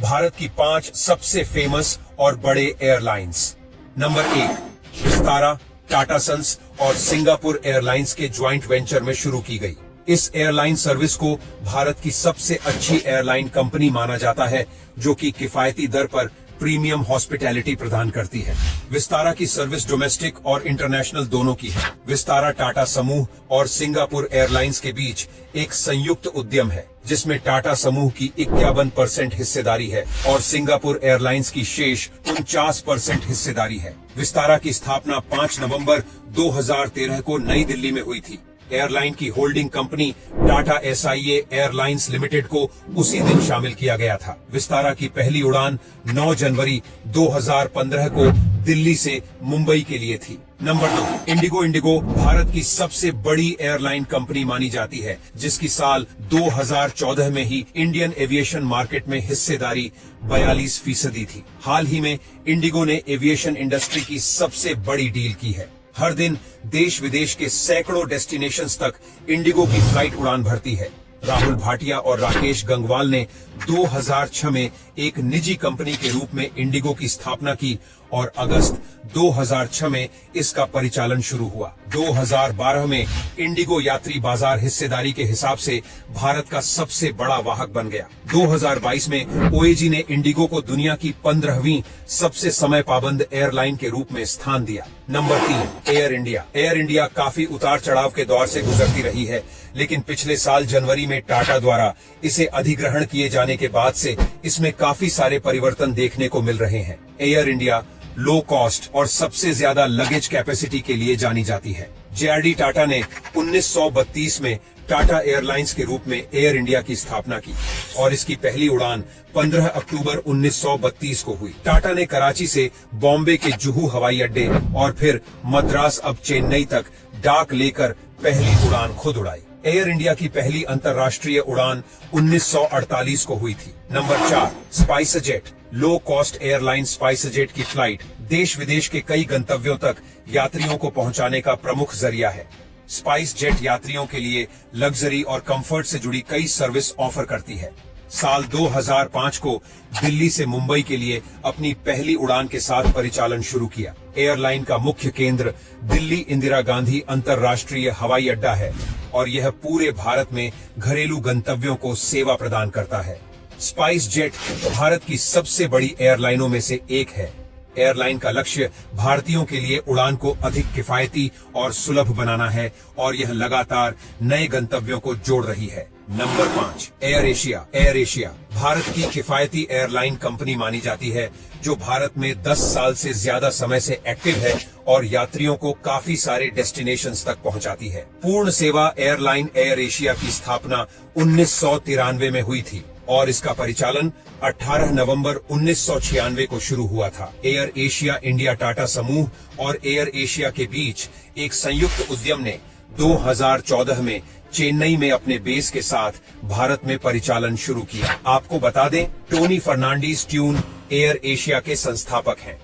भारत की 5 सबसे फेमस और बड़े airlines. Number 1, Vistara Tata Sons और सिंगापुर एयरलाइंस के ज्वाइंट वेंचर में शुरू की गई। इस एयरलाइन सर्विस को भारत की सबसे अच्छी एयरलाइन कंपनी माना जाता है, जो कि किफायती दर पर प्रीमियम हॉस्पिटैलिटी प्रदान करती है। विस्तारा की सर्विस डोमेस्टिक और इंटरनेशनल दोनों की है। विस्तारा टाटा समूह और सिंगापुर एयरलाइंस के बीच एक संयुक्त उद्यम है, जिसमें टाटा समूह की 51% हिस्सेदारी है और सिंगापुर एयरलाइंस की शेष 49% हिस्सेदारी है। विस्तारा की स्थापना 5 नवंबर 2013 को नई दिल्ली में हुई थी। एयरलाइन की holding company Tata SIA airlines limited को उसी दिन शामिल किया गया था। विस्तारा की पहली उड़ान 9 जनवरी 2015 को दिल्ली से मुंबई के लिए थी। Number 2, Indigo. इंडिगो भारत की सबसे बड़ी एयरलाइन कंपनी मानी जाती है, जिसकी साल 2014 में ही इंडियन एविएशन मार्केट में हिस्सेदारी 42% थी। हाल ही में इंडिगो ने एविएशन इंडस्ट्री की सबसे बड़ी डील की है। हर दिन देश विदेश के सैकड़ों डेस्टिनेशंस तक इंडिगो की फ्लाइट उड़ान भरती है। राहुल भाटिया और राकेश गंगवाल ने 2006 में एक निजी कंपनी के रूप में इंडिगो की स्थापना की और अगस्त 2006 में इसका परिचालन शुरू हुआ। 2012 में इंडिगो यात्री बाजार हिस्सेदारी के हिसाब से भारत का सबसे बड़ा वाहक बन गया। 2022 में ओएजी ने इंडिगो को दुनिया की 15वीं सबसे समय पाबंद एयरलाइन के रूप में स्थान दिया। Number 3, air India. Air India काफी उतार चढ़ाव के दौर से गुजरती रही है, लेकिन पिछले साल जनवरी में टाटा द्वारा इसे अधिग्रहण किए जाने के बाद से इसमें काफी सारे परिवर्तन देखने को मिल रहे हैं। एयर इंडिया लो कॉस्ट और सबसे ज्यादा लगेज कैपेसिटी के लिए जानी जाती है। जेआरडी टाटा ने 1932 में टाटा एयरलाइंस के रूप में एयर इंडिया की स्थापना की और इसकी पहली उड़ान 15 अक्टूबर 1932 को हुई। टाटा ने कराची से बॉम्बे के जुहू हवाई अड्डे और फिर मद्रास अब चेन्नई तक डाक लेकर पहली उड़ान खुद उड़ाई। एयर इंडिया की पहली अंतर्राष्ट्रीय उड़ान 1948 को हुई थी। Number 4, SpiceJet. Low cost airline SpiceJet की फ्लाइट देश विदेश के कई गंतव्यों तक यात्रियों को पहुंचाने का प्रमुख जरिया है। स्पाइसजेट यात्रियों के लिए लग्जरी और कंफर्ट से जुड़ी कई सर्विस ऑफर करती है। साल 2005 को दिल्ली से मुंबई के लिए अपनी पहली उड़ान के साथ परिचालन शुरू किया। एयरलाइन का मुख्य केंद्र दिल्ली इंदिरा गांधी अंतर्राष्ट्रीय हवाई अड्डा है और यह पूरे भारत में घरेलू गंतव्यों को सेवा प्रदान करता है। स्पाइसजेट भारत की सबसे बड़ी एयरलाइनों में से एक है। एयरलाइन का लक्ष्य भारतीयों के लिए उड़ान को अधिक किफायती और सुलभ बनाना है और यह लगातार नए गंतव्यों को जोड़ रही है। Number 5, air Asia. Air Asia Bharat की किफायती एयरलाइन कंपनी मानी जाती है, जो भारत में 10 साल से ज्यादा समय से एक्टिव है और यात्रियों को काफी सारे डेस्टिनेशंस तक पहुंचाती है। पूर्ण सेवा एयरलाइन एयर एशिया की स्थापना 1993 में हुई थी और इसका परिचालन 18 नवंबर 1996 को शुरू हुआ था। एयर एशिया इंडिया टाटा समूह और एयर एशिया के बीच एक संयुक्त उद्यम ने 2014 में चेन्नई में अपने बेस के साथ भारत में परिचालन शुरू किया। आपको बता दें, Tony Fernandez tune air Asia के संस्थापक हैं।